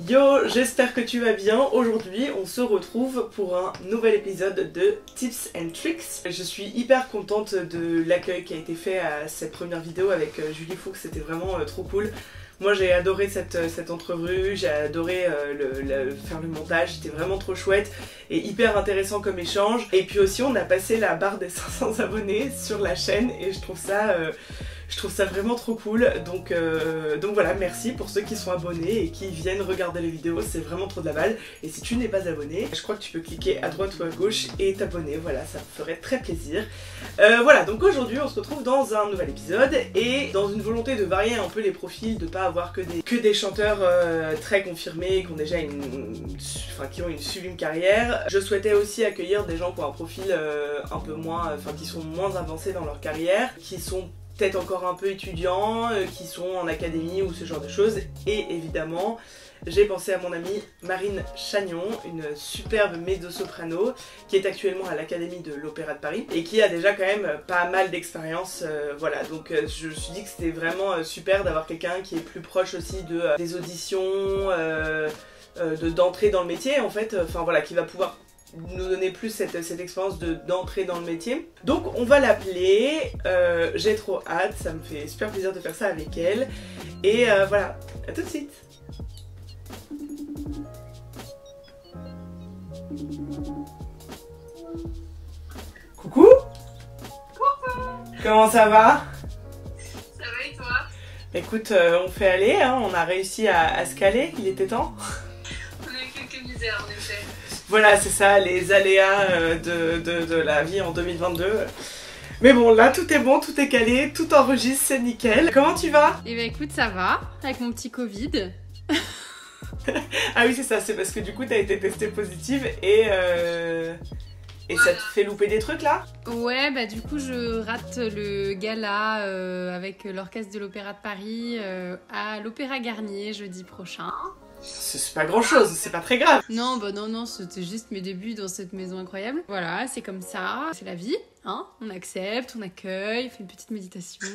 Yo, j'espère que tu vas bien. Aujourd'hui, on se retrouve pour un nouvel épisode de Tips and Tricks. Je suis hyper contente de l'accueil qui a été fait à cette première vidéo avec Julie Fuchs, c'était vraiment trop cool. Moi j'ai adoré cette entrevue, j'ai adoré faire le montage, c'était vraiment trop chouette et hyper intéressant comme échange. Et puis aussi on a passé la barre des 500 abonnés sur la chaîne et je trouve ça vraiment trop cool. Donc voilà, merci pour ceux qui sont abonnés et qui viennent regarder les vidéos, c'est vraiment trop de la balle. Et si tu n'es pas abonné, je crois que tu peux cliquer à droite ou à gauche et t'abonner, voilà, ça me ferait très plaisir. Voilà, donc aujourd'hui on se retrouve dans un nouvel épisode et dans une volonté de varier un peu les profils, de pas avoir que des chanteurs très confirmés, qui ont déjà qui ont une sublime carrière. Je souhaitais aussi accueillir des gens qui ont un profil un peu moins, qui sont moins avancés dans leur carrière, qui sont peut-être encore un peu étudiants, qui sont en académie ou ce genre de choses. Et évidemment, j'ai pensé à mon amie Marine Chagnon, une superbe mezzo-soprano qui est actuellement à l'Académie de l'Opéra de Paris et qui a déjà quand même pas mal d'expérience. Voilà, donc je me suis dit que c'était vraiment super d'avoir quelqu'un qui est plus proche aussi des auditions, d'entrer dans le métier en fait, voilà, qui va pouvoir nous donner plus cette expérience d'entrer dans le métier. Donc on va l'appeler, j'ai trop hâte, ça me fait super plaisir de faire ça avec elle. Et voilà, à tout de suite. Coucou. Coucou. Comment ça va? Ça va et toi? Écoute, on fait aller, hein, on a réussi à se caler, il était temps. On a eu quelques misères en effet. Voilà, c'est ça, les aléas de la vie en 2022. Mais bon, là, tout est bon, tout est calé, tout enregistre, c'est nickel. Comment tu vas? Eh ben écoute, ça va, avec mon petit Covid. Ah oui, c'est ça, c'est parce que du coup, t'as été testée positive et ça te fait louper des trucs, là? Ouais, bah du coup, je rate le gala avec l'Orchestre de l'Opéra de Paris à l'Opéra Garnier jeudi prochain. C'est pas grand chose, c'est pas très grave. Non, bah non, c'était juste mes débuts dans cette maison incroyable. Voilà, c'est comme ça, c'est la vie, hein. On accepte, on accueille, on fait une petite méditation.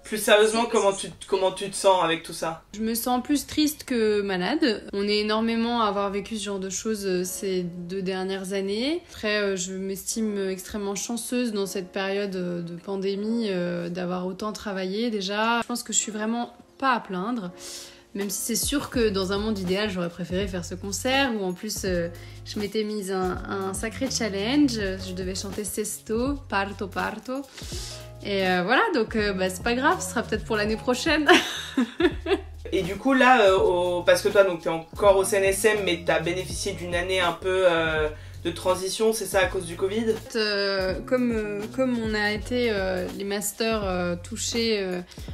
Plus sérieusement, comment tu te sens avec tout ça? Je me sens plus triste que malade. On est énormément à avoir vécu ce genre de choses ces 2 dernières années. Après, je m'estime extrêmement chanceuse dans cette période de pandémie d'avoir autant travaillé déjà. Je pense que je suis vraiment pas à plaindre. Même si c'est sûr que dans un monde idéal, j'aurais préféré faire ce concert où en plus je m'étais mise un sacré challenge. Je devais chanter Sesto, Parto. Et voilà, donc c'est pas grave, ce sera peut-être pour l'année prochaine. Et du coup là, parce que toi donc t'es encore au CNSM mais t'as bénéficié d'une année un peu de transition, c'est ça à cause du Covid? Comme on a été les masters touchés,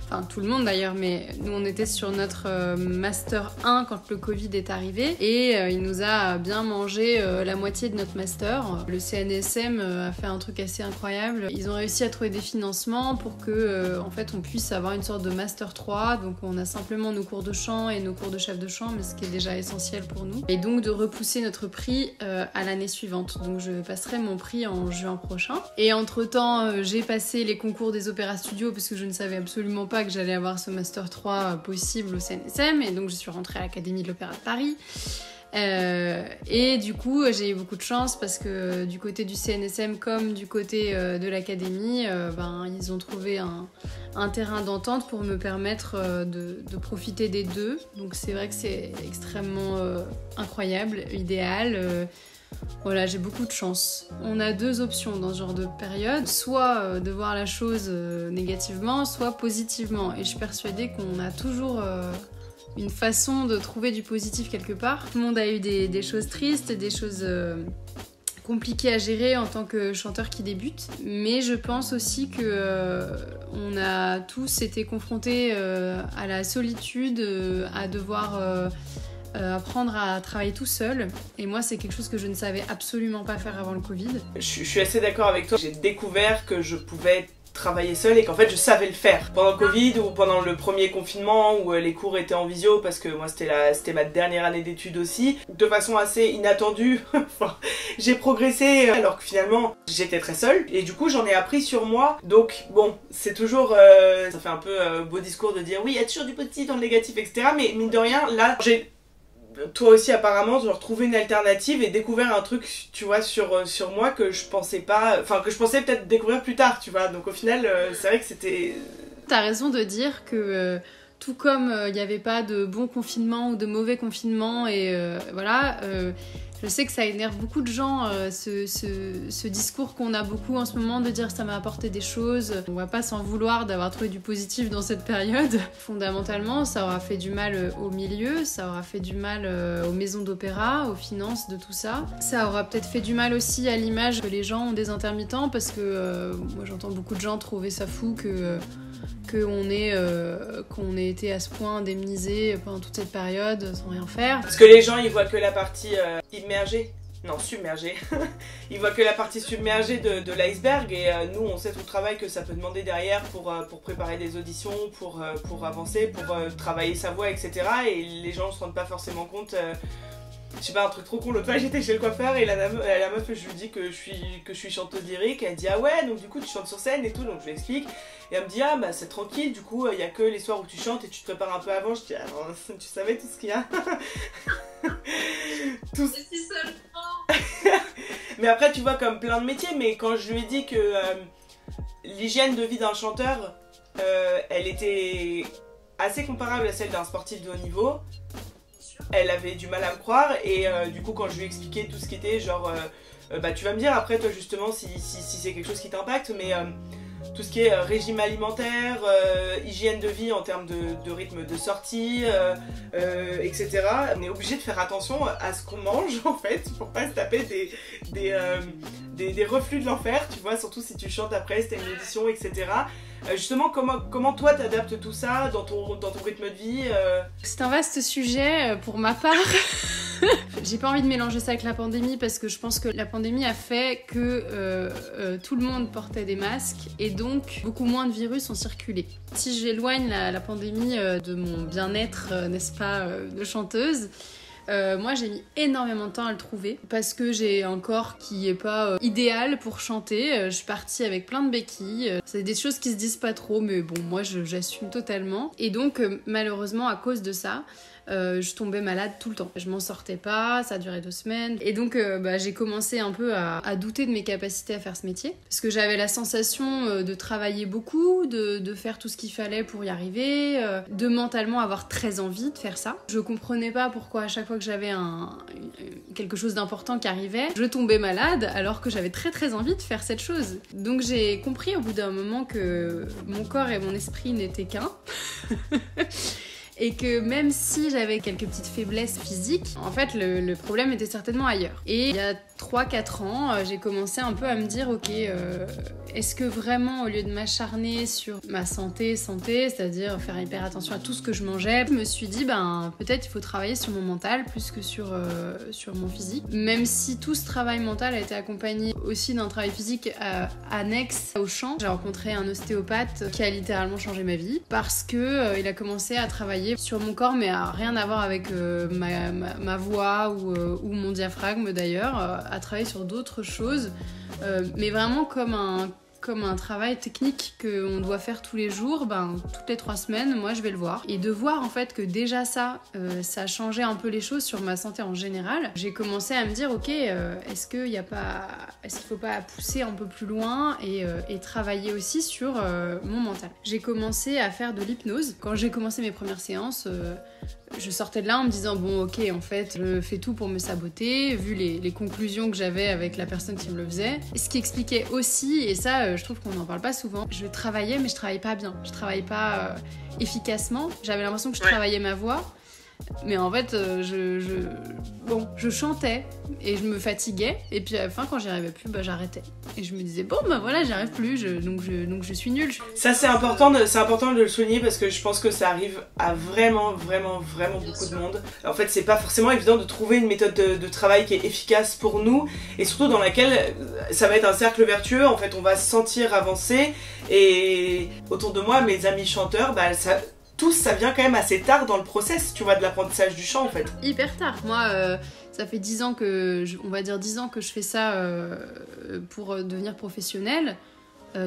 enfin tout le monde d'ailleurs, mais nous on était sur notre master 1 quand le Covid est arrivé et il nous a bien mangé la moitié de notre master. Le CNSM a fait un truc assez incroyable. Ils ont réussi à trouver des financements pour que en fait on puisse avoir une sorte de master 3, donc on a simplement nos cours de chant et nos cours de chef de chant, mais ce qui est déjà essentiel pour nous. Et donc de repousser notre prix à l'année suivante. Donc je passerai mon prix en juin prochain. Et entre temps, j'ai passé les concours des Opéra Studio parce que je ne savais absolument pas que j'allais avoir ce Master 3 possible au CNSM. Et donc je suis rentrée à l'Académie de l'Opéra de Paris. Et du coup, j'ai eu beaucoup de chance parce que du côté du CNSM comme du côté de l'Académie, ils ont trouvé un terrain d'entente pour me permettre de profiter des deux. Donc c'est vrai que c'est extrêmement incroyable, idéal. Voilà, j'ai beaucoup de chance. On a 2 options dans ce genre de période, soit de voir la chose négativement, soit positivement. Et je suis persuadée qu'on a toujours une façon de trouver du positif quelque part. Tout le monde a eu des choses tristes, des choses compliquées à gérer en tant que chanteur qui débute. Mais je pense aussi que on a tous été confrontés à la solitude, à devoir apprendre à travailler tout seul. Et moi, c'est quelque chose que je ne savais absolument pas faire avant le Covid. Je suis assez d'accord avec toi. J'ai découvert que je pouvais travailler seule et qu'en fait je savais le faire. Pendant le Covid ou pendant le premier confinement où les cours étaient en visio, parce que moi c'était ma dernière année d'études aussi, de façon assez inattendue, j'ai progressé alors que finalement j'étais très seule et du coup j'en ai appris sur moi. Donc bon, c'est toujours, ça fait un peu beau discours de dire oui, il y a toujours du positif dans le négatif, etc. Mais mine de rien, là j'ai toi aussi apparemment, genre trouver une alternative et découvrir un truc, tu vois, sur moi que je pensais pas, enfin que je pensais peut-être découvrir plus tard, tu vois. Donc au final, c'est vrai que c'était... T'as raison de dire que tout comme il n'y avait pas de bon confinement ou de mauvais confinement, et voilà, je sais que ça énerve beaucoup de gens, ce discours qu'on a beaucoup en ce moment de dire ça m'a apporté des choses. On va pas s'en vouloir d'avoir trouvé du positif dans cette période. Fondamentalement, ça aura fait du mal au milieu, ça aura fait du mal aux maisons d'opéra, aux finances de tout ça. Ça aura peut-être fait du mal aussi à l'image que les gens ont des intermittents, parce que moi j'entends beaucoup de gens trouver ça fou qu'on ait été à ce point indemnisé pendant toute cette période sans rien faire. Parce que les gens, ils voient que la partie immergée. Non, submergée. Ils voient que la partie submergée de l'iceberg, et nous, on sait tout le travail que ça peut demander derrière pour préparer des auditions, pour avancer, pour travailler sa voix, etc. Et les gens ne se rendent pas forcément compte... Je sais pas, un truc trop con, l'autre fois j'étais chez le coiffeur et la meuf, je lui dis que je suis chanteuse lyrique, elle dit ah ouais, donc du coup tu chantes sur scène et tout, donc je lui explique, et elle me dit ah bah c'est tranquille, du coup il y a que les soirs où tu chantes et tu te prépares un peu avant. Je dis ah non, tu savais tout ce qu'il y a. Tout... Et si seulement. Mais après tu vois, comme plein de métiers, mais quand je lui ai dit que l'hygiène de vie d'un chanteur, elle était assez comparable à celle d'un sportif de haut niveau, elle avait du mal à me croire, et du coup quand je lui ai expliqué tout ce qui était genre bah tu vas me dire après toi justement si c'est quelque chose qui t'impacte, mais tout ce qui est régime alimentaire, hygiène de vie en termes de rythme de sortie, etc. On est obligé de faire attention à ce qu'on mange en fait, pour pas se taper des reflux de l'enfer, tu vois, surtout si tu chantes après, si t'as une audition, etc. Justement, comment toi t'adaptes tout ça dans ton rythme de vie C'est un vaste sujet pour ma part. J'ai pas envie de mélanger ça avec la pandémie, parce que je pense que la pandémie a fait que tout le monde portait des masques et donc beaucoup moins de virus ont circulé. Si j'éloigne la pandémie de mon bien-être, n'est-ce pas, de chanteuse, moi j'ai mis énormément de temps à le trouver parce que j'ai un corps qui est pas idéal pour chanter. Je suis partie avec plein de béquilles. C'est des choses qui se disent pas trop, mais bon, moi j'assume totalement. Et donc malheureusement à cause de ça, je tombais malade tout le temps. Je m'en sortais pas, ça a duré 2 semaines. Et donc j'ai commencé un peu à douter de mes capacités à faire ce métier. Parce que j'avais la sensation de travailler beaucoup, de faire tout ce qu'il fallait pour y arriver, de mentalement avoir très envie de faire ça. Je comprenais pas pourquoi à chaque fois que j'avais quelque chose d'important qui arrivait, je tombais malade alors que j'avais très très envie de faire cette chose. Donc j'ai compris au bout d'un moment que mon corps et mon esprit n'étaient qu'un. Et que même si j'avais quelques petites faiblesses physiques, en fait le problème était certainement ailleurs. Et il y a 3-4 ans, j'ai commencé un peu à me dire ok, est-ce que vraiment au lieu de m'acharner sur ma santé, c'est-à-dire faire hyper attention à tout ce que je mangeais, je me suis dit peut-être il faut travailler sur mon mental plus que sur mon physique. Même si tout ce travail mental a été accompagné aussi d'un travail physique annexe au chant. J'ai rencontré un ostéopathe qui a littéralement changé ma vie parce que il a commencé à travailler sur mon corps, mais à rien à voir avec ma voix ou mon diaphragme d'ailleurs, à travailler sur d'autres choses, mais vraiment comme un travail technique qu'on doit faire tous les jours. Toutes les 3 semaines, moi je vais le voir. Et de voir en fait que déjà ça a changé un peu les choses sur ma santé en général, j'ai commencé à me dire ok, est-ce qu'il faut pas pousser un peu plus loin et travailler aussi sur mon mental. J'ai commencé à faire de l'hypnose. Quand j'ai commencé mes premières séances, je sortais de là en me disant bon ok, en fait je fais tout pour me saboter vu les conclusions que j'avais avec la personne qui me le faisait. Ce qui expliquait aussi, et ça je trouve qu'on n'en parle pas souvent, je travaillais mais je travaillais pas bien, je travaillais pas efficacement. J'avais l'impression que je travaillais ma voix, mais en fait je chantais et je me fatiguais, et puis à la fin quand j'y arrivais plus, j'arrêtais et je me disais bon voilà, j'y arrive plus, donc je suis nulle. Ça c'est important de le souligner parce que je pense que ça arrive à vraiment beaucoup de monde. En fait c'est pas forcément évident de trouver une méthode de travail qui est efficace pour nous, et surtout dans laquelle ça va être un cercle vertueux. En fait on va se sentir avancer, et autour de moi mes amis chanteurs, ça vient quand même assez tard dans le process, tu vois, de l'apprentissage du chant en fait. Hyper tard. Moi, ça fait 10 ans on va dire 10 ans que je fais ça pour devenir professionnelle.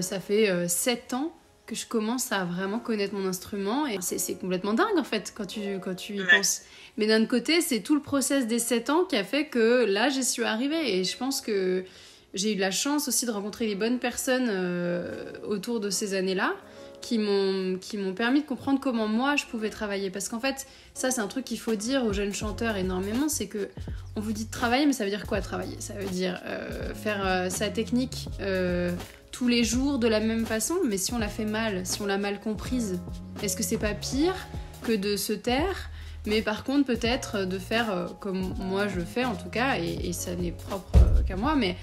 Ça fait 7 ans que je commence à vraiment connaître mon instrument. Et c'est complètement dingue, en fait, quand tu y penses. Mais d'un autre côté, c'est tout le process des 7 ans qui a fait que là, j'y suis arrivée. Et je pense que j'ai eu de la chance aussi de rencontrer les bonnes personnes autour de ces années-là qui m'ont permis de comprendre comment moi je pouvais travailler. Parce qu'en fait, ça c'est un truc qu'il faut dire aux jeunes chanteurs énormément, c'est que on vous dit de travailler, mais ça veut dire quoi travailler? Ça veut dire faire sa technique tous les jours de la même façon, mais si on la fait mal, si on l'a mal comprise, est-ce que c'est pas pire que de se taire? Mais par contre, peut-être de faire comme moi je fais en tout cas, et ça n'est propre qu'à moi, mais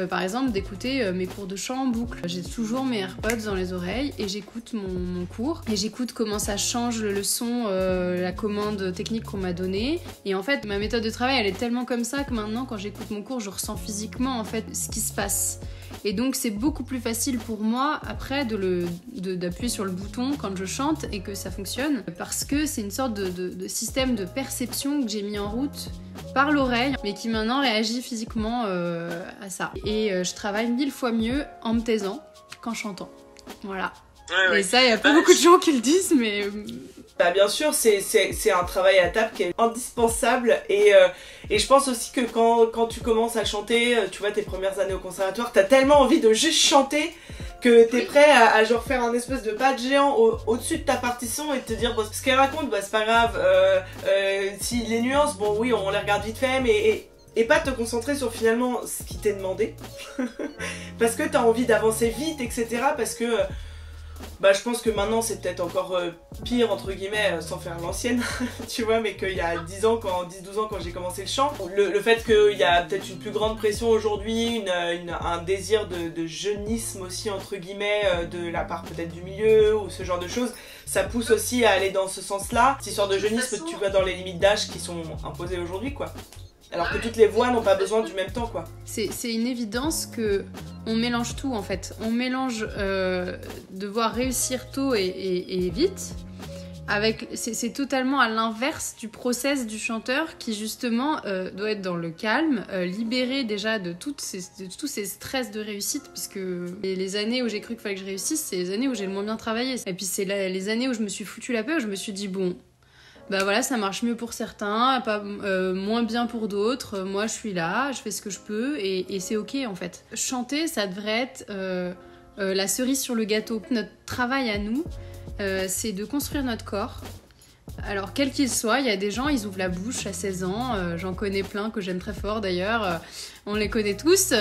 par exemple d'écouter mes cours de chant en boucle. J'ai toujours mes AirPods dans les oreilles et j'écoute mon cours et j'écoute comment ça change le son, la commande technique qu'on m'a donnée. Et en fait, ma méthode de travail, elle est tellement comme ça que maintenant, quand j'écoute mon cours, je ressens physiquement en fait ce qui se passe. Et donc c'est beaucoup plus facile pour moi après d'appuyer sur le bouton quand je chante et que ça fonctionne, parce que c'est une sorte de système de perception que j'ai mis en route par l'oreille, mais qui maintenant réagit physiquement à ça. Et je travaille 1000 fois mieux en me taisant qu'en chantant. Voilà. Ouais. Et ça, il n'y a pas beaucoup de gens qui le disent, mais... Bah bien sûr, c'est un travail à table qui est indispensable et je pense aussi que quand tu commences à chanter, tu vois, tes premières années au conservatoire, t'as tellement envie de juste chanter que t'es prêt à genre faire un espèce de pas de géant au-dessus de ta partition et te dire bon, ce qu'elle raconte, bah c'est pas grave, si les nuances, bon oui on les regarde vite fait, mais... Et pas te concentrer sur finalement ce qui t'est demandé parce que t'as envie d'avancer vite, etc. Parce que bah je pense que maintenant c'est peut-être encore pire entre guillemets, sans faire l'ancienne tu vois, mais qu'il y a 10-12 ans quand j'ai commencé le chant, le fait qu'il y a peut-être une plus grande pression aujourd'hui, un désir de jeunisme aussi entre guillemets de la part peut-être du milieu ou ce genre de choses, ça pousse aussi à aller dans ce sens-là. Cette histoire de jeunisme, tu vois, dans les limites d'âge qui sont imposées aujourd'hui quoi. Alors que toutes les voix n'ont pas besoin du même temps, quoi. C'est une évidence que on mélange tout, en fait. On mélange devoir réussir tôt et vite. C'est totalement à l'inverse du process du chanteur qui, justement, doit être dans le calme, libéré déjà de tous ces stress de réussite, puisque les années où j'ai cru qu'il fallait que je réussisse, c'est les années où j'ai le moins bien travaillé. Et puis c'est les années où je me suis foutu la paix, où je me suis dit, bon... Bah voilà, ça marche mieux pour certains, pas moins bien pour d'autres. Moi, je suis là, je fais ce que je peux et c'est ok en fait. Chanter, ça devrait être la cerise sur le gâteau. Notre travail à nous, c'est de construire notre corps. Alors, quel qu'il soit, il y a des gens, ils ouvrent la bouche à 16 ans, j'en connais plein que j'aime très fort d'ailleurs, on les connaît tous,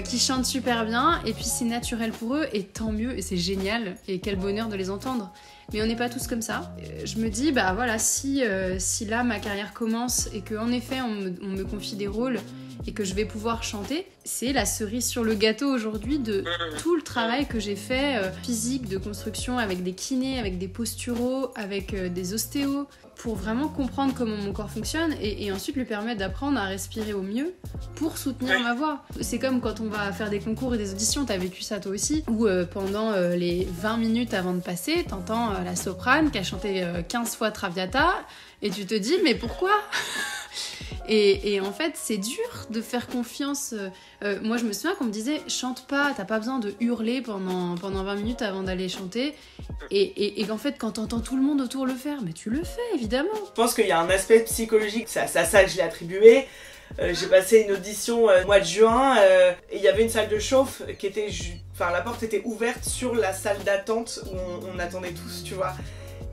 qui chantent super bien, et puis c'est naturel pour eux, et tant mieux, et c'est génial, et quel bonheur de les entendre. Mais on n'est pas tous comme ça. Je me dis, bah voilà, si là ma carrière commence, et qu'en effet on me confie des rôles, et que je vais pouvoir chanter, c'est la cerise sur le gâteau aujourd'hui de tout le travail que j'ai fait physique, de construction, avec des kinés, avec des posturaux, avec des ostéos, pour vraiment comprendre comment mon corps fonctionne et ensuite lui permettre d'apprendre à respirer au mieux pour soutenir ma voix. C'est comme quand on va faire des concours et des auditions, t'as vécu ça toi aussi, où pendant les 20 minutes avant de passer, t'entends la soprane qui a chanté 15 fois Traviata et tu te dis mais pourquoi ? Et en fait, c'est dur de faire confiance. Moi, je me souviens qu'on me disait « Chante pas, t'as pas besoin de hurler pendant 20 minutes avant d'aller chanter. » Et qu'en fait, quand t'entends tout le monde autour le faire, mais tu le fais, évidemment. Je pense qu'il y a un aspect psychologique, c'est à ça que je l'ai attribué. J'ai passé une audition au mois de juin et il y avait une salle de chauffe qui était... Enfin, la porte était ouverte sur la salle d'attente où on attendait tous, tu vois.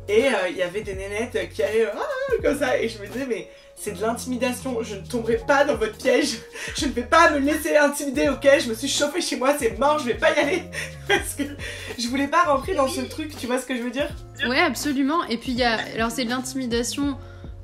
Et il y avait des nénettes qui allaient comme ça et je me disais mais c'est de l'intimidation, je ne tomberai pas dans votre piège, je ne vais pas me laisser intimider, ok, je me suis chauffée chez moi, c'est mort, je vais pas y aller parce que je voulais pas rentrer dans ce truc, tu vois ce que je veux dire? Ouais, absolument. Et puis il y a, alors c'est de l'intimidation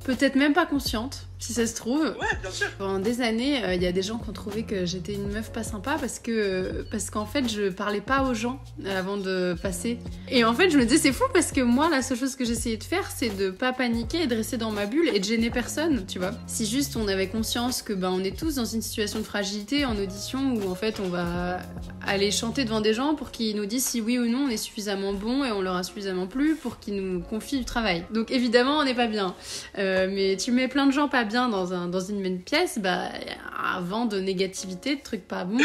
peut-être même pas consciente, si ça se trouve. Ouais, bien sûr. Pendant des années, il y a des gens qui ont trouvé que j'étais une meuf pas sympa parce qu'en fait, je parlais pas aux gens avant de passer. Et en fait, je me disais, c'est fou parce que moi, la seule chose que j'essayais de faire, c'est de pas paniquer et de rester dans ma bulle et de gêner personne, tu vois. Si juste on avait conscience que on est tous dans une situation de fragilité en audition où en fait, on va aller chanter devant des gens pour qu'ils nous disent si oui ou non on est suffisamment bon et on leur a suffisamment plu pour qu'ils nous confient du travail. Donc évidemment, on n'est pas bien. Mais tu mets plein de gens pas bien dans une même pièce, un vent de négativité, de trucs pas bons,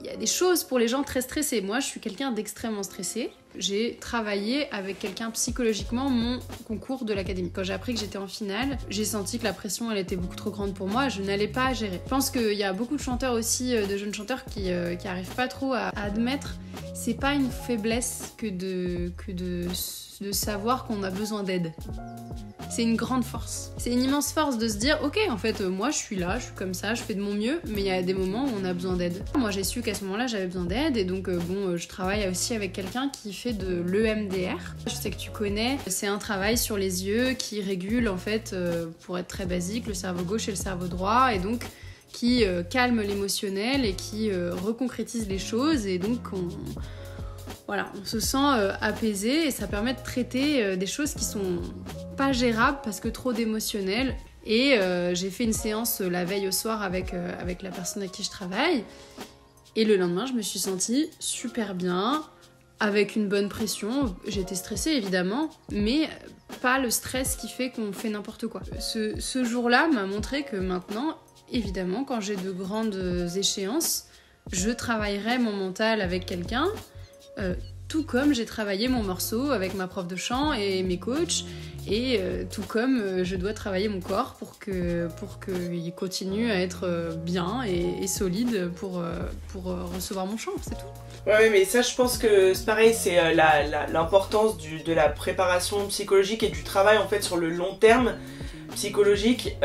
y a des choses pour les gens très stressés. Moi, je suis quelqu'un d'extrêmement stressé. J'ai travaillé avec quelqu'un psychologiquement mon concours de l'académie. Quand j'ai appris que j'étais en finale, j'ai senti que la pression elle était beaucoup trop grande pour moi, je n'allais pas gérer. Je pense qu'il y a beaucoup de chanteurs aussi, de jeunes chanteurs qui arrivent pas trop à admettre. C'est pas une faiblesse que de savoir qu'on a besoin d'aide. C'est une grande force. C'est une immense force de se dire ok, en fait, moi je suis là, je suis comme ça, je fais de mon mieux, mais il y a des moments où on a besoin d'aide. Moi j'ai su qu'à ce moment-là j'avais besoin d'aide et donc je travaille aussi avec quelqu'un qui fait de l'EMDR. Je sais que tu connais, c'est un travail sur les yeux qui régule en fait, pour être très basique, le cerveau gauche et le cerveau droit et donc qui calme l'émotionnel et qui reconcrétise les choses et donc on se sent apaisé et ça permet de traiter des choses qui sont pas gérables parce que trop d'émotionnel. Et j'ai fait une séance la veille au soir avec la personne avec qui je travaille. Et le lendemain, je me suis sentie super bien, avec une bonne pression. J'étais stressée évidemment, mais pas le stress qui fait qu'on fait n'importe quoi. Ce jour-là m'a montré que maintenant, évidemment, quand j'ai de grandes échéances, je travaillerai mon mental avec quelqu'un. Tout comme j'ai travaillé mon morceau avec ma prof de chant et mes coachs, et tout comme je dois travailler mon corps pour qu'il continue à être bien et solide pour recevoir mon chant, c'est tout. Ouais, mais ça je pense que c'est pareil, c'est l'importance de la préparation psychologique et du travail en fait sur le long terme psychologique.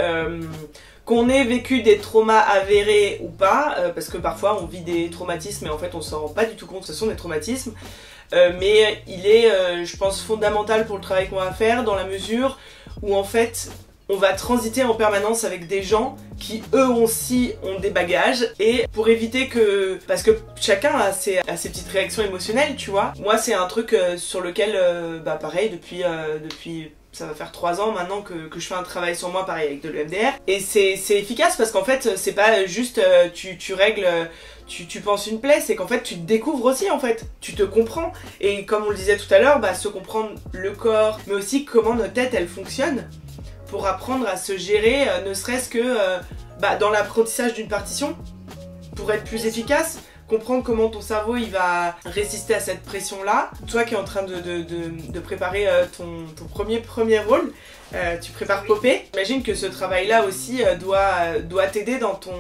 Qu'on ait vécu des traumas avérés ou pas, parce que parfois on vit des traumatismes et en fait on s'en rend pas du tout compte, ce sont des traumatismes, mais il est, je pense, fondamental pour le travail qu'on va faire dans la mesure où en fait on va transiter en permanence avec des gens qui eux aussi ont des bagages et pour éviter que... Parce que chacun a ses petites réactions émotionnelles, tu vois. Moi c'est un truc sur lequel, pareil, depuis ça va faire 3 ans maintenant que je fais un travail sur moi pareil avec de l'EMDR et c'est efficace parce qu'en fait c'est pas juste tu règles, tu penses une plaie, c'est qu'en fait tu te découvres aussi en fait, tu te comprends et comme on le disait tout à l'heure, se comprendre le corps mais aussi comment notre tête elle fonctionne pour apprendre à se gérer ne serait-ce que dans l'apprentissage d'une partition pour être plus efficace. Comprendre comment ton cerveau il va résister à cette pression là. Toi qui es en train de préparer ton premier rôle, tu prépares Popée. J'imagine que ce travail là aussi doit t'aider dans ton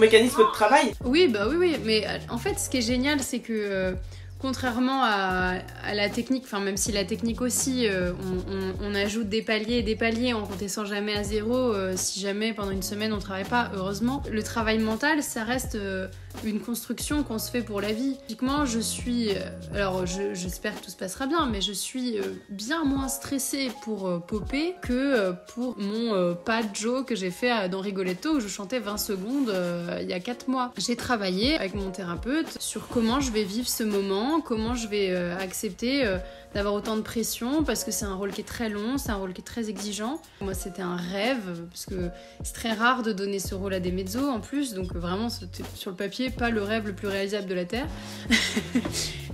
mécanisme de travail. Oui, oui, mais en fait ce qui est génial c'est que contrairement à la technique, enfin même si la technique aussi, on ajoute des paliers en redescend jamais à zéro si jamais pendant une semaine on travaille pas, heureusement. Le travail mental, ça reste une construction qu'on se fait pour la vie. Typiquement, alors j'espère que tout se passera bien, mais je suis bien moins stressée pour Popée que pour mon pas de Joe que j'ai fait dans Rigoletto où je chantais 20 secondes il y a 4 mois. J'ai travaillé avec mon thérapeute sur comment je vais vivre ce moment, comment je vais accepter d'avoir autant de pression parce que c'est un rôle qui est très long, c'est un rôle qui est très exigeant. Moi c'était un rêve parce que c'est très rare de donner ce rôle à des mezzos en plus, donc vraiment c'était sur le papier pas le rêve le plus réalisable de la Terre.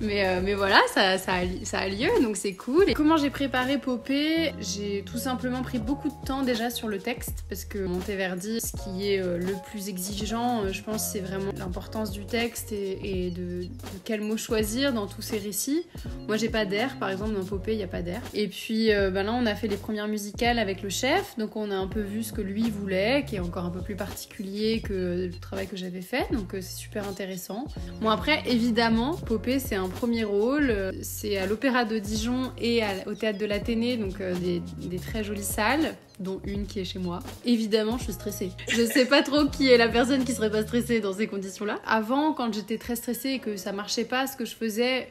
mais voilà, ça a lieu, donc c'est cool. Et comment j'ai préparé Popée? J'ai tout simplement pris beaucoup de temps déjà sur le texte parce que Monteverdi, ce qui est le plus exigeant, je pense, c'est vraiment l'importance du texte et de quel mot choisir dans tous ces récits. Moi j'ai pas d'air, par exemple dans Popée il n'y a pas d'air. Et puis là on a fait les premières musicales avec le chef, donc on a un peu vu ce que lui voulait, qui est encore un peu plus particulier que le travail que j'avais fait, donc c'est super intéressant. Bon après évidemment Popée c'est un premier rôle, c'est à l'Opéra de Dijon et au Théâtre de l'Athénée, donc des très jolies salles, dont une qui est chez moi. Évidemment, je suis stressée. Je sais pas trop qui est la personne qui serait pas stressée dans ces conditions-là. Avant, quand j'étais très stressée et que ça marchait pas, ce que je faisais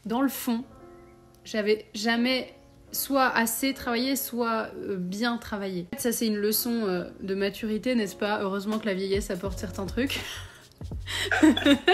dans le fond, j'avais jamais soit assez travaillé, soit bien travaillé. Ça, c'est une leçon de maturité, n'est-ce pas? Heureusement que la vieillesse apporte certains trucs.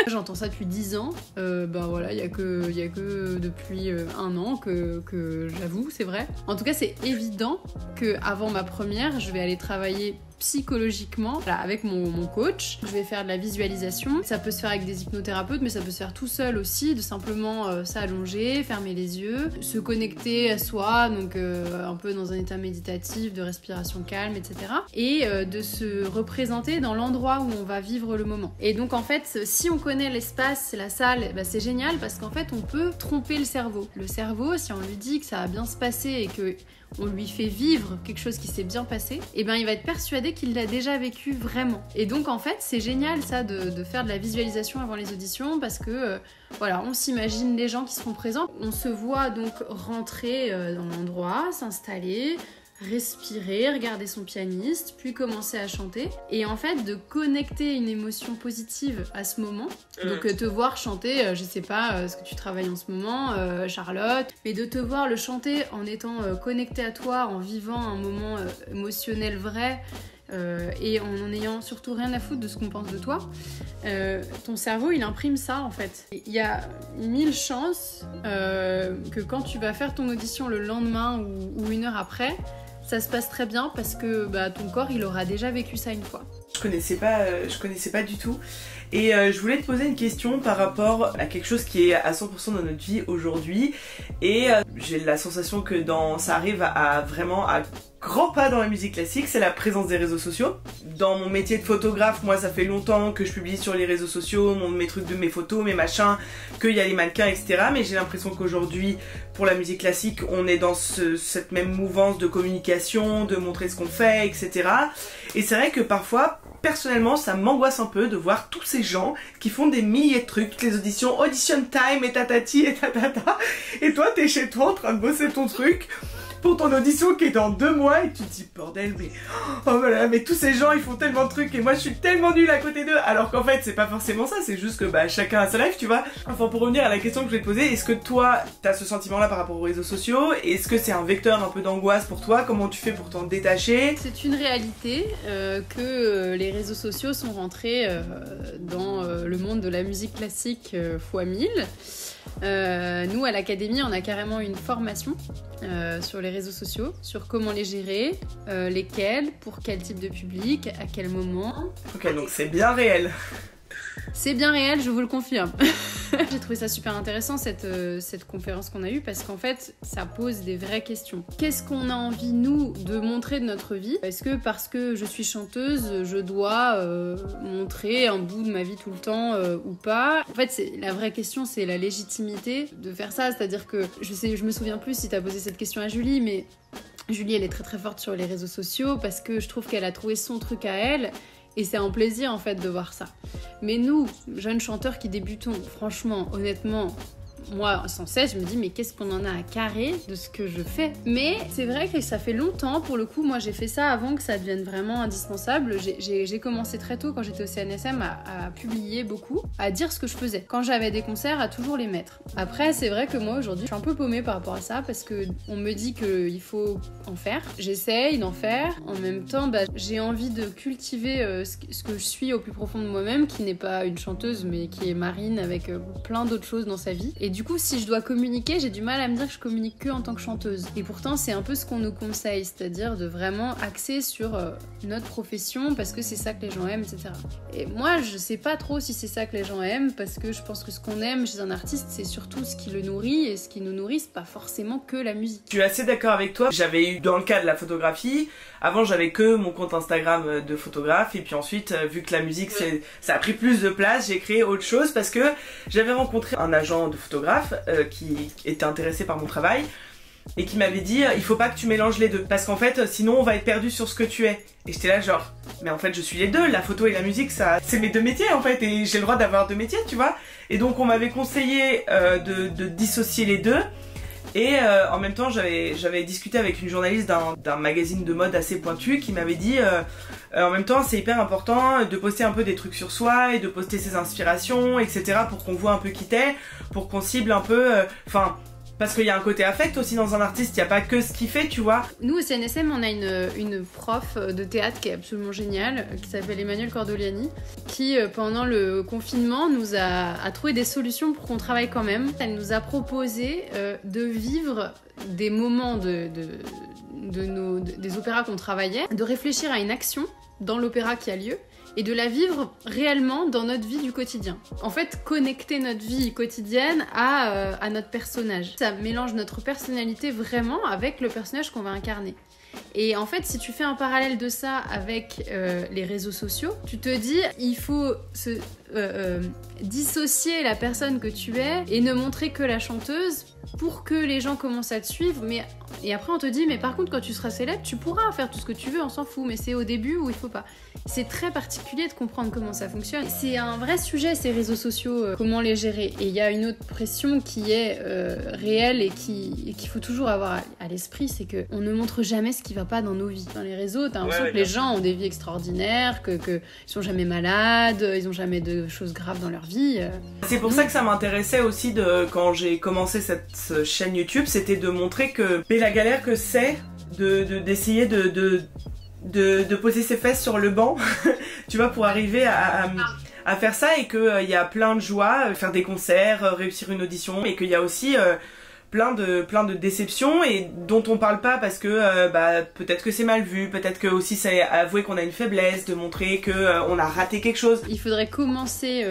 J'entends ça depuis 10 ans. Voilà, il y a que depuis 1 an que j'avoue, c'est vrai. En tout cas, c'est évident que avant ma première, je vais aller travailler psychologiquement, voilà, avec mon coach. Je vais faire de la visualisation. Ça peut se faire avec des hypnothérapeutes, mais ça peut se faire tout seul aussi, de simplement s'allonger, fermer les yeux, se connecter à soi, donc un peu dans un état méditatif, de respiration calme, etc. Et de se représenter dans l'endroit où on va vivre le moment. Et donc en fait, si on connaît l'espace, la salle, bah, c'est génial parce qu'en fait on peut tromper le cerveau. Le cerveau, si on lui dit que ça va bien se passer et que on lui fait vivre quelque chose qui s'est bien passé, et ben il va être persuadé qu'il l'a déjà vécu vraiment. Et donc en fait c'est génial ça de faire de la visualisation avant les auditions parce que voilà, on s'imagine les gens qui seront présents, on se voit donc rentrer dans l'endroit, s'installer, respirer, regarder son pianiste, puis commencer à chanter. Et en fait, de connecter une émotion positive à ce moment. Donc te voir chanter, je sais pas ce que tu travailles en ce moment, Charlotte, mais de te voir le chanter en étant connecté à toi, en vivant un moment émotionnel vrai, et en ayant surtout rien à foutre de ce qu'on pense de toi, ton cerveau il imprime ça en fait. Il y a 1000 chances que quand tu vas faire ton audition le lendemain ou une heure après, ça se passe très bien parce que bah, ton corps il aura déjà vécu ça une fois. Je connaissais pas du tout. Et je voulais te poser une question par rapport à quelque chose qui est à 100% dans notre vie aujourd'hui. Et j'ai la sensation que ça arrive à vraiment à grands pas dans la musique classique, c'est la présence des réseaux sociaux. Dans mon métier de photographe, moi ça fait longtemps que je publie sur les réseaux sociaux, mes trucs de mes photos, mes machins, qu'il y a les mannequins, etc. Mais j'ai l'impression qu'aujourd'hui, pour la musique classique, on est dans cette même mouvance de communication, de montrer ce qu'on fait, etc. Et c'est vrai que parfois, personnellement, ça m'angoisse un peu de voir tous ces gens qui font des milliers de trucs, toutes les auditions, audition time et tatati et tatata. Et toi, t'es chez toi en train de bosser ton truc pour ton audition qui est dans 2 mois et tu te dis bordel oh voilà, mais tous ces gens ils font tellement de trucs et moi je suis tellement nulle à côté d'eux, alors qu'en fait c'est pas forcément ça, c'est juste que bah chacun a sa life, tu vois. Enfin, pour revenir à la question que je vais te poser, est-ce que toi t'as ce sentiment là par rapport aux réseaux sociaux? Est-ce que c'est un vecteur un peu d'angoisse pour toi? Comment tu fais pour t'en détacher? C'est une réalité que les réseaux sociaux sont rentrés dans le monde de la musique classique fois 1000. Nous à l'académie on a carrément une formation sur les réseaux sociaux, sur comment les gérer, lesquels, pour quel type de public, à quel moment. Ok, donc c'est bien réel. C'est bien réel, je vous le confirme. J'ai trouvé ça super intéressant cette conférence qu'on a eue parce qu'en fait ça pose des vraies questions. Qu'est-ce qu'on a envie nous de montrer de notre vie? Est-ce que parce que je suis chanteuse je dois montrer un bout de ma vie tout le temps ou pas? En fait la vraie question c'est la légitimité de faire ça, c'est-à-dire que je me souviens plus si t'as posé cette question à Julie, mais Julie elle est très très forte sur les réseaux sociaux parce que je trouve qu'elle a trouvé son truc à elle. Et c'est un plaisir en fait de voir ça. Mais nous, jeunes chanteurs qui débutons, franchement, honnêtement, moi, sans cesse, je me dis mais qu'est-ce qu'on en a à carrer de ce que je fais? Mais c'est vrai que ça fait longtemps, pour le coup, moi j'ai fait ça avant que ça devienne vraiment indispensable. J'ai commencé très tôt quand j'étais au CNSM à publier beaucoup, à dire ce que je faisais. Quand j'avais des concerts, à toujours les mettre. Après, c'est vrai que moi aujourd'hui, je suis un peu paumée par rapport à ça parce que on me dit qu'il faut en faire. J'essaye d'en faire. En même temps, bah, j'ai envie de cultiver ce que je suis au plus profond de moi-même, qui n'est pas une chanteuse, mais qui est Marine avec plein d'autres choses dans sa vie. Et du coup, si je dois communiquer, j'ai du mal à me dire que je communique que en tant que chanteuse. Et pourtant, c'est un peu ce qu'on nous conseille, c'est-à-dire de vraiment axer sur notre profession parce que c'est ça que les gens aiment, etc. Et moi, je sais pas trop si c'est ça que les gens aiment parce que je pense que ce qu'on aime chez un artiste, c'est surtout ce qui le nourrit et ce qui nous nourrit, c'est pas forcément que la musique. Je suis assez d'accord avec toi. J'avais eu, dans le cas de la photographie, avant j'avais que mon compte Instagram de photographe et puis ensuite, vu que la musique ça a pris plus de place, j'ai créé autre chose parce que j'avais rencontré un agent de photographe qui était intéressé par mon travail et qui m'avait dit il faut pas que tu mélanges les deux parce qu'en fait sinon on va être perdu sur ce que tu es. Et j'étais là genre mais en fait je suis les deux, la photo et la musique ça c'est mes deux métiers en fait et j'ai le droit d'avoir deux métiers, tu vois. Et donc on m'avait conseillé de dissocier les deux. Et en même temps j'avais discuté avec une journaliste d'un magazine de mode assez pointu qui m'avait dit en même temps c'est hyper important de poster un peu des trucs sur soi et de poster ses inspirations, etc. pour qu'on voit un peu qui t'es, pour qu'on cible un peu, parce qu'il y a un côté affect aussi dans un artiste, il n'y a pas que ce qu'il fait, tu vois. Nous au CNSM on a une prof de théâtre qui est absolument géniale, qui s'appelle Emmanuelle Cordoliani, qui pendant le confinement nous a trouvé des solutions pour qu'on travaille quand même. Elle nous a proposé de vivre des moments des opéras qu'on travaillait, de réfléchir à une action dans l'opéra qui a lieu et de la vivre réellement dans notre vie du quotidien. En fait, connecter notre vie quotidienne à notre personnage. Ça mélange notre personnalité vraiment avec le personnage qu'on va incarner. Et en fait, si tu fais un parallèle de ça avec les réseaux sociaux, tu te dis, il faut dissocier la personne que tu es et ne montrer que la chanteuse pour que les gens commencent à te suivre. Et après, on te dit, mais par contre, quand tu seras célèbre, tu pourras faire tout ce que tu veux, on s'en fout. Mais c'est au début où il faut pas. C'est très particulier de comprendre comment ça fonctionne. C'est un vrai sujet, ces réseaux sociaux, comment les gérer. Et il y a une autre pression qui est réelle et qu'il faut toujours avoir à l'esprit, c'est qu'on ne montre jamais ce qui va pas dans nos vies. Dans les réseaux, t'as l'impression que les gens ont des vies extraordinaires, qu'ils sont jamais malades, ils ont jamais de choses graves dans leur vie. C'est pour ça que ça m'intéressait aussi quand j'ai commencé cette chaîne YouTube, c'était de montrer que la galère que c'est d'essayer de poser ses fesses sur le banc, tu vois, pour arriver à faire ça, et qu'il y a plein de joie, faire des concerts, réussir une audition, et qu'il y a aussi plein de déceptions et dont on parle pas parce que peut-être que c'est mal vu, peut-être que aussi c'est avouer qu'on a une faiblesse, de montrer que on a raté quelque chose. Il faudrait commencer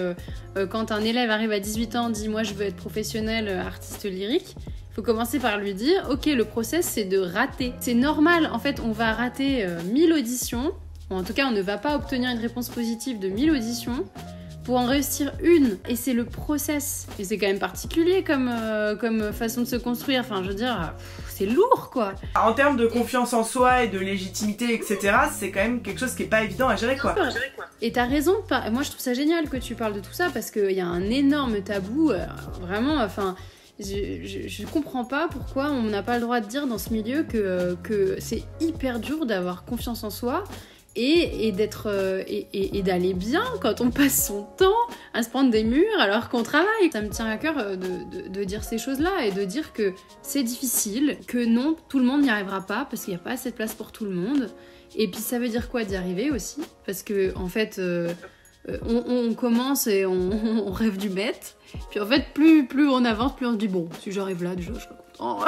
quand un élève arrive à 18 ans, dit moi je veux être professionnel artiste lyrique. Il faut commencer par lui dire ok, le process c'est de rater. C'est normal, en fait on va rater 1000 auditions, ou en tout cas on ne va pas obtenir une réponse positive de 1000 auditions pour en réussir une, et c'est le process. Et c'est quand même particulier comme façon de se construire, enfin je veux dire, c'est lourd quoi. En termes de confiance en soi et de légitimité, etc., c'est quand même quelque chose qui est pas évident à gérer quoi. Et t'as raison, moi je trouve ça génial que tu parles de tout ça, parce qu'il y a un énorme tabou, vraiment, enfin... Je comprends pas pourquoi on n'a pas le droit de dire dans ce milieu que c'est hyper dur d'avoir confiance en soi et d'aller bien quand on passe son temps à se prendre des murs alors qu'on travaille. Ça me tient à cœur de dire ces choses-là et de dire que c'est difficile, que non, tout le monde n'y arrivera pas parce qu'il n'y a pas assez de place pour tout le monde. Et puis ça veut dire quoi d'y arriver aussi, parce que en fait on commence et on rêve du bête. Puis en fait, plus on avance, plus on se dit bon, si j'arrive là, déjà, je serais content.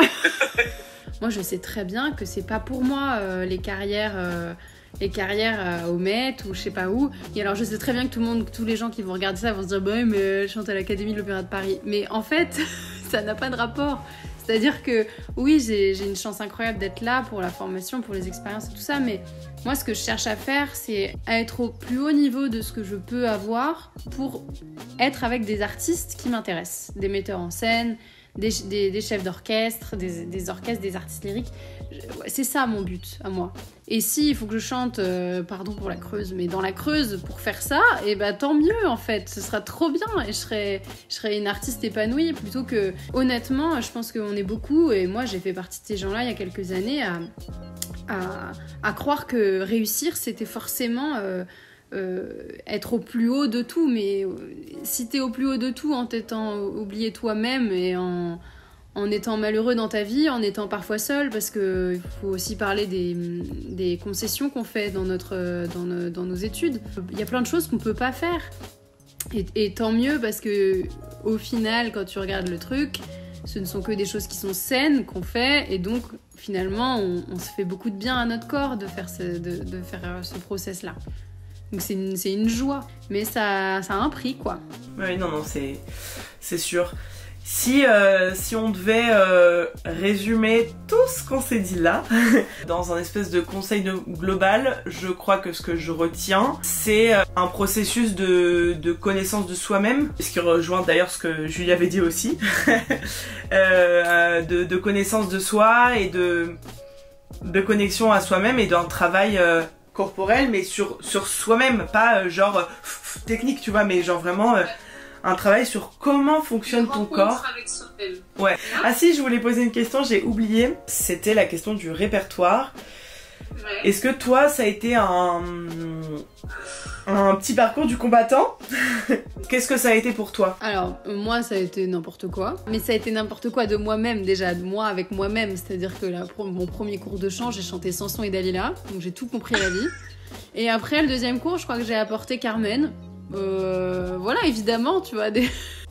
Moi, je sais très bien que c'est pas pour moi les carrières au Met ou je sais pas où. Et alors, je sais très bien que tous les gens qui vont regarder ça vont se dire bah oui, mais elle chante à l'Académie de l'Opéra de Paris. Mais en fait, ça n'a pas de rapport. C'est-à-dire que oui, j'ai une chance incroyable d'être là pour la formation, pour les expériences et tout ça, mais moi, ce que je cherche à faire, c'est à être au plus haut niveau de ce que je peux avoir pour être avec des artistes qui m'intéressent, des metteurs en scène, des chefs d'orchestre, des orchestres, des artistes lyriques. C'est ça mon but à moi. Et si il faut que je chante, pardon pour la Creuse, mais dans la Creuse pour faire ça, et bah tant mieux en fait, ce sera trop bien et je serai une artiste épanouie plutôt que... Honnêtement, je pense qu'on est beaucoup, et moi j'ai fait partie de ces gens-là il y a quelques années, à croire que réussir c'était forcément... être au plus haut de tout, mais si t'es au plus haut de tout en t'étant oublié toi-même et en étant malheureux dans ta vie, en étant parfois seul, parce qu'il faut aussi parler des concessions qu'on fait dans nos études. Il y a plein de choses qu'on peut pas faire, et tant mieux, parce que au final, quand tu regardes le truc, ce ne sont que des choses qui sont saines qu'on fait, et donc finalement on se fait beaucoup de bien à notre corps de faire ce process-là. Donc c'est une joie, mais ça a un prix quoi. Oui, non, c'est sûr. Si on devait résumer tout ce qu'on s'est dit là, dans un espèce de conseil global, je crois que ce que je retiens, c'est un processus de connaissance de soi-même, ce qui rejoint d'ailleurs ce que Julie avait dit aussi, de connaissance de soi et de connexion à soi-même et d'un travail... corporel, mais sur soi-même, pas genre technique, tu vois, mais genre vraiment un travail sur comment fonctionne ton corps. Avec soi-même. Ouais. Ah si, je voulais poser une question, j'ai oublié. C'était la question du répertoire. Ouais. Est-ce que toi, ça a été un petit parcours du combattant? Qu'est-ce que ça a été pour toi? Alors, moi, ça a été n'importe quoi. Mais ça a été n'importe quoi de moi-même, déjà, de moi avec moi-même. C'est-à-dire que mon premier cours de chant, j'ai chanté Samson et Dalila. Donc j'ai tout compris à la vie. Et après, le deuxième cours, je crois que j'ai apporté Carmen. Voilà, évidemment, tu vois.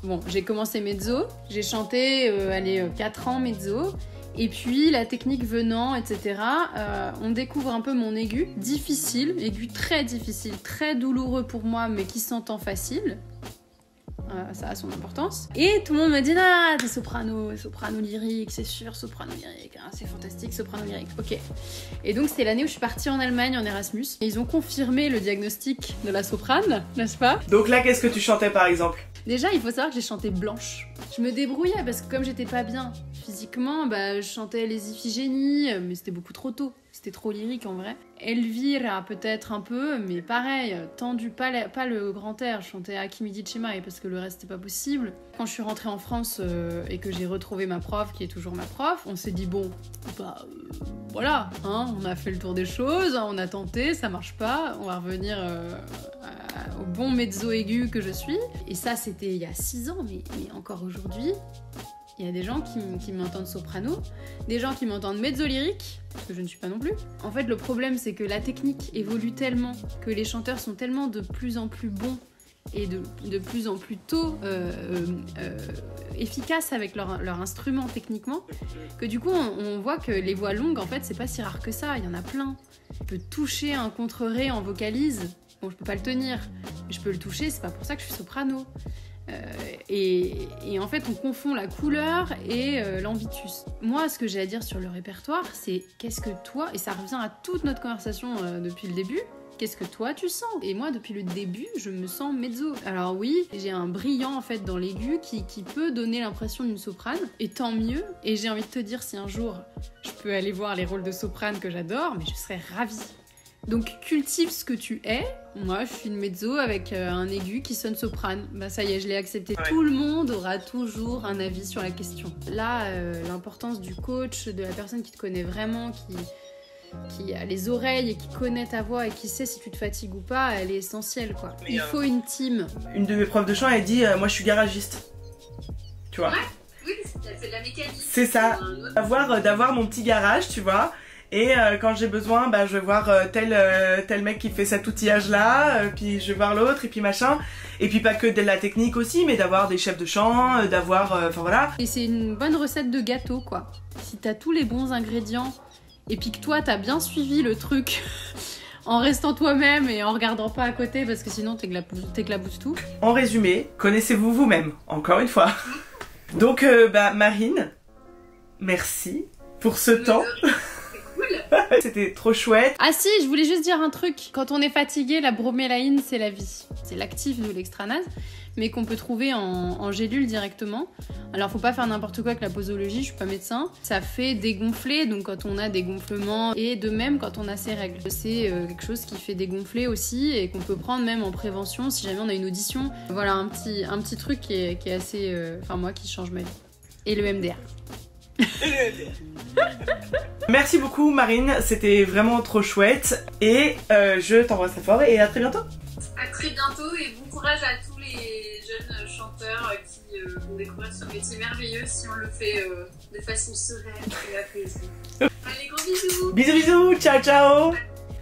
Bon, j'ai commencé mezzo. J'ai chanté, 4 ans mezzo. Et puis la technique venant, etc., on découvre un peu mon aigu, difficile, aigu très difficile, très douloureux pour moi, mais qui s'entend facile. Ça a son importance. Et tout le monde me dit ah, t'es soprano lyrique, c'est sûr, soprano lyrique, hein, c'est fantastique, soprano lyrique. Ok. Et donc c'était l'année où je suis partie en Allemagne en Erasmus. Et ils ont confirmé le diagnostic de la soprane, n'est-ce pas? Donc là, qu'est-ce que tu chantais par exemple? Déjà, il faut savoir que j'ai chanté blanche. Je me débrouillais parce que comme j'étais pas bien physiquement, bah, je chantais les Iphigénies, mais c'était beaucoup trop tôt. C'était trop lyrique en vrai. Elvira peut-être un peu, mais pareil, tendu, pas le grand air. Je chantais Akimidi Chemai parce que le reste c'était pas possible. Quand je suis rentrée en France et que j'ai retrouvé ma prof, qui est toujours ma prof, on s'est dit bon, bah voilà, hein, on a fait le tour des choses, on a tenté, ça marche pas, on va revenir au bon mezzo aigu que je suis. Et ça c'était il y a 6 ans, mais encore aujourd'hui, il y a des gens qui m'entendent soprano, des gens qui m'entendent mezzo lyrique, parce que je ne suis pas non plus. En fait, le problème, c'est que la technique évolue tellement, que les chanteurs sont tellement de plus en plus bons et de plus en plus tôt efficaces avec leur instrument techniquement, que du coup, on voit que les voix longues, en fait, c'est pas si rare que ça, il y en a plein. On peut toucher un contre-ré en vocalise, bon, je peux pas le tenir, mais je peux le toucher, c'est pas pour ça que je suis soprano. Et en fait on confond la couleur et l'ambitus. Moi ce que j'ai à dire sur le répertoire c'est qu'est-ce que toi, et ça revient à toute notre conversation depuis le début, qu'est-ce que toi tu sens? Et moi depuis le début je me sens mezzo. Alors oui, j'ai un brillant en fait dans l'aigu qui peut donner l'impression d'une soprane, et tant mieux. Et j'ai envie de te dire, si un jour je peux aller voir les rôles de soprane que j'adore, mais je serais ravie. Donc cultive ce que tu es. Moi je suis une mezzo avec un aigu qui sonne soprane. Bah ça y est, je l'ai accepté. Ouais. Tout le monde aura toujours un avis sur la question. Là, l'importance du coach, de la personne qui te connaît vraiment, qui a les oreilles et qui connaît ta voix et qui sait si tu te fatigues ou pas, elle est essentielle quoi. Il faut une team. Une de mes profs de chant elle dit moi je suis garagiste. Tu vois? Ouais, oui, elle fait de la mécanique. C'est ça. D'avoir mon petit garage, tu vois. Et quand j'ai besoin, bah, je vais voir tel mec qui fait cet outillage là, puis je vais voir l'autre, et puis machin. Et puis pas que de la technique aussi, mais d'avoir des chefs de chant, d'avoir... Enfin voilà. Et c'est une bonne recette de gâteau quoi. Si t'as tous les bons ingrédients, et puis que toi t'as bien suivi le truc en restant toi-même et en regardant pas à côté, parce que sinon t'éclabousses tout. En résumé, connaissez-vous vous-même, encore une fois. Donc bah Marine, merci pour ce temps. C'était trop chouette. Ah si, je voulais juste dire un truc. Quand on est fatigué, la bromélaïne, c'est la vie. C'est l'actif de l'extranase, mais qu'on peut trouver en gélule directement. Alors faut pas faire n'importe quoi avec la posologie, je suis pas médecin. Ça fait dégonfler, donc quand on a des gonflements, et de même quand on a ses règles. C'est quelque chose qui fait dégonfler aussi, et qu'on peut prendre même en prévention si jamais on a une audition. Voilà un petit truc qui est assez... Enfin moi, qui change ma vie. Et le MDR. Merci beaucoup Marine, c'était vraiment trop chouette et je t'embrasse très fort et à très bientôt. À très bientôt et bon courage à tous les jeunes chanteurs qui vont découvrir ce métier merveilleux si on le fait de façon sereine et apaisée. Allez, gros bisous. Bisous bisous, ciao ciao.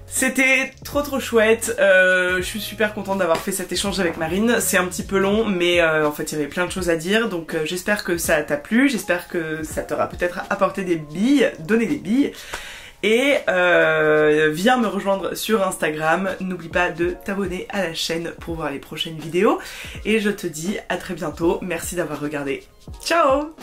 C'était trop chouette, je suis super contente d'avoir fait cet échange avec Marine. C'est un petit peu long mais en fait il y avait plein de choses à dire, donc j'espère que ça t'a plu, j'espère que ça t'aura peut-être apporté des billes, donné des billes. Et viens me rejoindre sur Instagram, n'oublie pas de t'abonner à la chaîne pour voir les prochaines vidéos. Et je te dis à très bientôt, merci d'avoir regardé. Ciao!